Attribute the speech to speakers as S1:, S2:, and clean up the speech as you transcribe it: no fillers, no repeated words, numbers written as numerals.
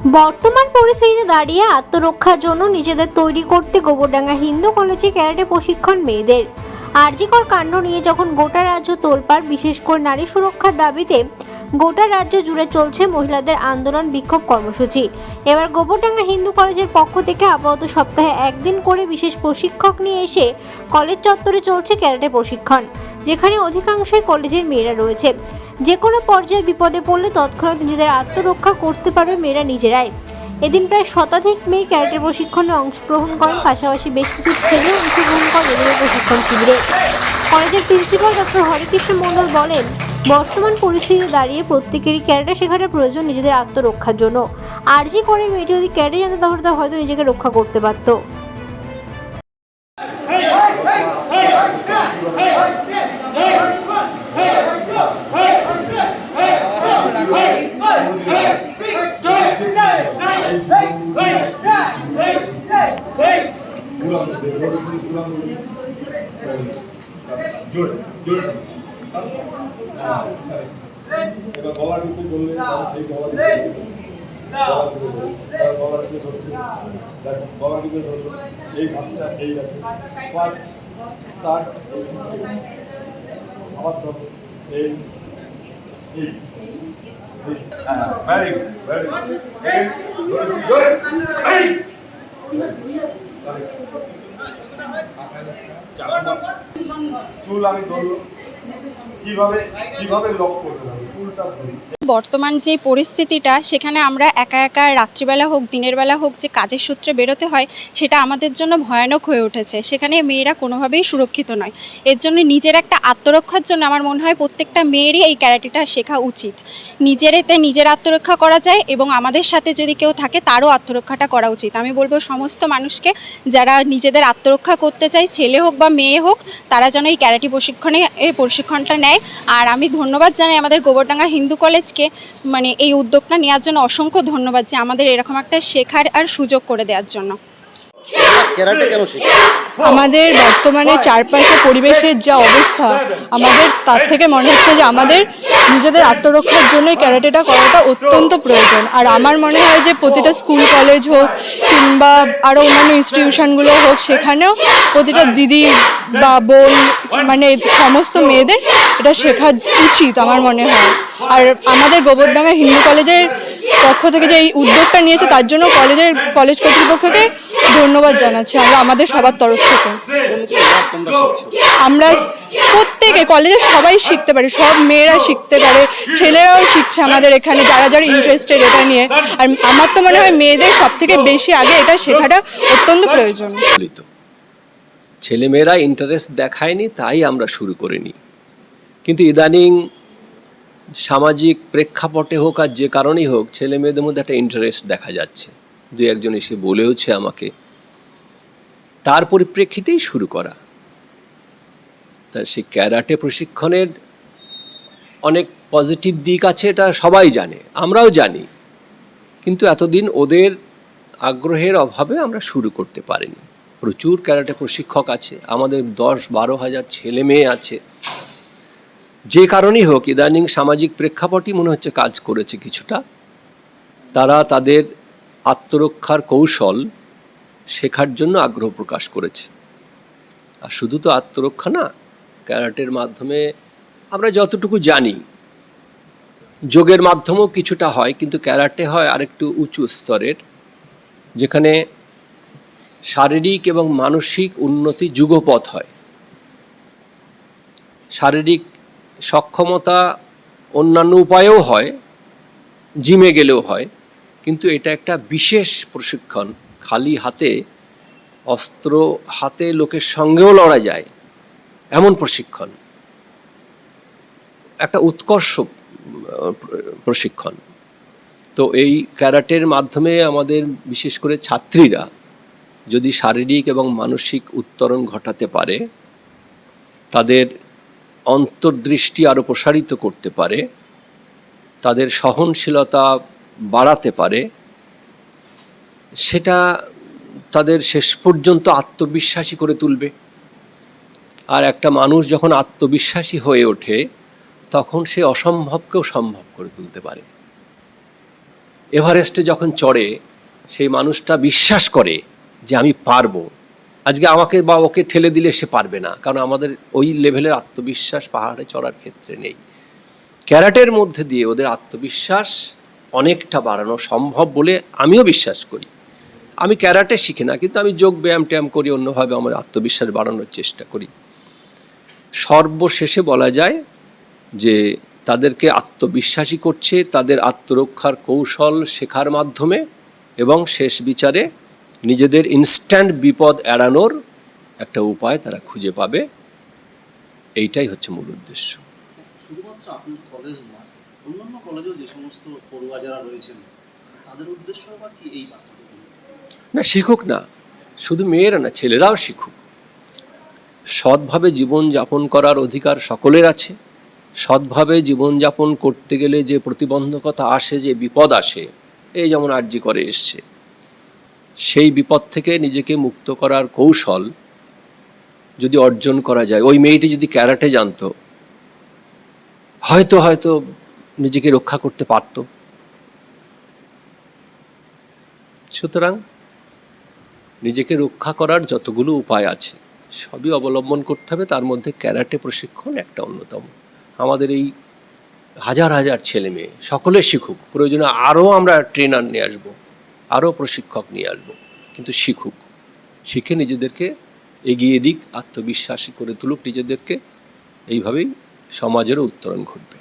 S1: বর্তমান পরিস্থিতিতে দাঁড়িয়ে আত্মরক্ষার জন্য নিজেদের তৈরি করতে গোবরডাঙ্গা হিন্দু কলেজে ক্যারাটে প্রশিক্ষণ মেয়েদের। আরজিকর কাণ্ড নিয়ে যখন গোটা রাজ্য তোলপাড়, বিশেষ করে নারী সুরক্ষার দাবিতে গোটা রাজ্য জুড়ে চলছে মহিলাদের আন্দোলন, বিক্ষোভ কর্মসূচি। এবার গোবরডাঙ্গা হিন্দু কলেজের পক্ষ থেকে আপাতত সপ্তাহে একদিন করে বিশেষ প্রশিক্ষক নিয়ে এসে কলেজ চত্বরে চলছে ক্যারাটে প্রশিক্ষণ, যেখানে অধিকাংশই কলেজের মেয়েরা রয়েছে। যে কোনো পর্যায়ে বিপদে পড়লে তৎক্ষণাৎ নিজেদের আত্মরক্ষা করতে পারবে মেয়েরা নিজেরাই। এদিন প্রায় শতাধিক মেয়ে ক্যারাটে প্রশিক্ষণে অংশগ্রহণ করেন, পাশাপাশি বেশ কিছু ছেলেও অংশগ্রহণ করেন এদের প্রশিক্ষণ শিবিরে। কলেজের প্রিন্সিপাল ডক্টর হরেকৃষ্ণ মণ্ডল বলেন, বর্তমান পরিস্থিতিতে দাঁড়িয়ে প্রত্যেকেরই ক্যারাটে শেখাটা প্রয়োজন নিজেদের আত্মরক্ষার জন্য। আরজি করে মেয়েটি যদি ক্যারাটে জানতো তাহলে তা হয়তো নিজেকে রক্ষা করতে পারত।
S2: চুল আমি ধরলো কিভাবে কিভাবে লক করতে হবে চুলটা।
S3: বর্তমান যে পরিস্থিতিটা, সেখানে আমরা একা একা রাত্রিবেলা হোক দিনের বেলা হোক যে কাজের সূত্রে বেরোতে হয়, সেটা আমাদের জন্য ভয়ানক হয়ে উঠেছে। সেখানে মেয়েরা কোনোভাবেই সুরক্ষিত নয়। এর জন্য নিজের একটা আত্মরক্ষার জন্য আমার মনে হয় প্রত্যেকটা মেয়েরই এই ক্যারাটেটা শেখা উচিত। নিজেরাতে নিজের আত্মরক্ষা করা যায় এবং আমাদের সাথে যদি কেউ থাকে তারও আত্মরক্ষাটা করা উচিত। আমি বলবো সমস্ত মানুষকে, যারা নিজেদের আত্মরক্ষা করতে চায়, ছেলে হোক বা মেয়ে হোক, তারা যেন এই ক্যারাটে প্রশিক্ষণটা নেয়। আর আমি ধন্যবাদ জানাই আমাদের গোবরডাঙ্গা হিন্দু কলেজকে, মানে এই উদ্যোগটা নেওয়ার জন্য অসংখ্য ধন্যবাদ, যে আমাদের এরকম একটা শেখার আর সুযোগ করে দেওয়ার জন্য।
S4: ক্যারাটে কেন শেখা?
S5: আমাদের বর্তমানে চারপাশে পরিবেশের যা অবস্থা, আমাদের তার থেকে মনে হচ্ছে যে আমাদের নিজেদের আত্মরক্ষার জন্যই ক্যারাটেটা করাটা অত্যন্ত প্রয়োজন। আর আমার মনে হয় যে প্রতিটা স্কুল কলেজ হোক কিংবা আরও অন্যান্য ইনস্টিটিউশনগুলো হোক, সেখানেও প্রতিটা দিদি বা বোন, মানে সমস্ত মেয়েদের এটা শেখা উচিত আমার মনে হয়। আর আমাদের গোবরডাঙ্গা হিন্দু কলেজের পক্ষ থেকে যে এই উদ্যোগটা নিয়েছে, তার জন্য কলেজ কর্তৃপক্ষকে ধন্যবাদ জানাচ্ছি আমরা আমাদের সবার তরফ থেকে। আমরা প্রত্যেকে কলেজের সবাই শিখতে পারে, সব মেয়েরা শিখতে পারে, ছেলেরাও শিখছে আমাদের এখানে, যারা যারা ইন্টারেস্টেড এটা নিয়ে। আর আমার তো মনে হয় মেয়েদের সব থেকে বেশি আগে এটা শেখাটা অত্যন্ত প্রয়োজন।
S6: ছেলেমেয়েরা ইন্টারেস্ট দেখায়নি, তাই আমরা শুরু করিনি। কিন্তু ইদানিং সামাজিক প্রেক্ষাপটে হোক আর যে কারণেই হোক, ছেলে মেয়েদের মধ্যে একটা ইন্টারেস্ট দেখা যাচ্ছে। দু একজন এসে বলেওছে আমাকে, তার পরিপ্রেক্ষিতেই শুরু করা। তা সেই ক্যারাটে প্রশিক্ষণের অনেক পজিটিভ দিক আছে, এটা সবাই জানে, আমরাও জানি। কিন্তু এতদিন ওদের আগ্রহের অভাবে আমরা শুরু করতে পারিনি। প্রচুর ক্যারাটে প্রশিক্ষক আছে, আমাদের 10-12 হাজার ছেলে মেয়ে আছে। যে কারণেই হোক, ইদানিং সামাজিক প্রেক্ষাপটই মনে হচ্ছে কাজ করেছে কিছুটা। তারা তাদের আত্মরক্ষার কৌশল শেখার জন্য আগ্রহ প্রকাশ করেছে। আর শুধু তো আত্মরক্ষা না, ক্যারাটের মাধ্যমে আমরা যতটুকু জানি, যোগের মাধ্যমেও কিছুটা হয়, কিন্তু ক্যারাটে হয় আরেকটু উঁচু স্তরের, যেখানে শারীরিক এবং মানসিক উন্নতি যুগপৎ হয়। শারীরিক সক্ষমতা অন্যান্য উপায়েও হয়, জিমে গেলেও হয়, কিন্তু এটা একটা বিশেষ প্রশিক্ষণ। খালি হাতে, অস্ত্র হাতে লোকের সঙ্গেও লড়া যায় এমন প্রশিক্ষণ, একটা উৎকর্ষ প্রশিক্ষণ। তো এই ক্যারাটের মাধ্যমে আমাদের বিশেষ করে ছাত্রীরা যদি শারীরিক এবং মানসিক উত্তরণ ঘটাতে পারে, তাদের অন্তর্দৃষ্টি আরও প্রসারিত করতে পারে, তাদের সহনশীলতা বাড়াতে পারে, সেটা তাদের শেষ পর্যন্ত আত্মবিশ্বাসী করে তুলবে। আর একটা মানুষ যখন আত্মবিশ্বাসী হয়ে ওঠে, তখন সে অসম্ভবকেও সম্ভব করে তুলতে পারে। এভারেস্টে যখন চড়ে সেই মানুষটা বিশ্বাস করে যে আমি পারবো। আজকে আমাকে বা ওকে ঠেলে দিলে সে পারবে না, কারণ আমাদের ওই লেভেলের আত্মবিশ্বাস পাহাড়ে চড়ার ক্ষেত্রে নেই। ক্যারাটের মধ্যে দিয়ে ওদের আত্মবিশ্বাস অনেকটা বাড়ানো সম্ভব বলে আমিও বিশ্বাস করি। আমি ক্যারাটে শিখি না, কিন্তু আমি যোগ ব্যায়াম ট্যায়াম করি, অন্যভাবে আমার আত্মবিশ্বাস বাড়ানোর চেষ্টা করি। সর্বশেষে বলা যায় যে তাদেরকে আত্মবিশ্বাসী করছে তাদের আত্মরক্ষার কৌশল শেখার মাধ্যমে, এবং শেষ বিচারে নিজেদের ইনস্ট্যান্ট বিপদ এড়ানোর একটা উপায় তারা খুঁজে পাবে। এইটাই হচ্ছে মূল উদ্দেশ্য।
S4: শুধুমাত্র আপনার কলেজ না, অন্যান্য কলেজেও যে সমস্ত পড়ুয়া যারা রয়েছেন তাদের উদ্দেশ্য বা কি এই বার্তাটুকু?
S6: না, শিখুক না, শুধু মেয়েরা না, ছেলেরাও শিখুক। সৎভাবে জীবনযাপন করার অধিকার সকলের আছে। সৎভাবে জীবনযাপন করতে গেলে যে প্রতিবন্ধকতা আসে, যে বিপদ আসে, এই যেমন আরজি করে এসছে, সেই বিপদ থেকে নিজেকে মুক্ত করার কৌশল যদি অর্জন করা যায়, ওই মেয়েটি যদি ক্যারাটে জানতো হয়তো নিজেকে রক্ষা করতে পারত। সুতরাং নিজেকে রক্ষা করার যতগুলো উপায় আছে সবই অবলম্বন করতে হবে, তার মধ্যে ক্যারাটে প্রশিক্ষণ একটা অন্যতম। আমাদের এই হাজার হাজার ছেলে মেয়ে সকলে শিখুক, প্রয়োজনে আরও আমরা ট্রেনার নিয়ে আসবো, আরও প্রশিক্ষক নিয়ে আসবো, কিন্তু শিখুক, শিখে নিজেদেরকে এগিয়ে দিক, আত্মবিশ্বাসী করে তুলুক নিজেদেরকে। এইভাবেই সমাজেরও উত্তরণ ঘটবে।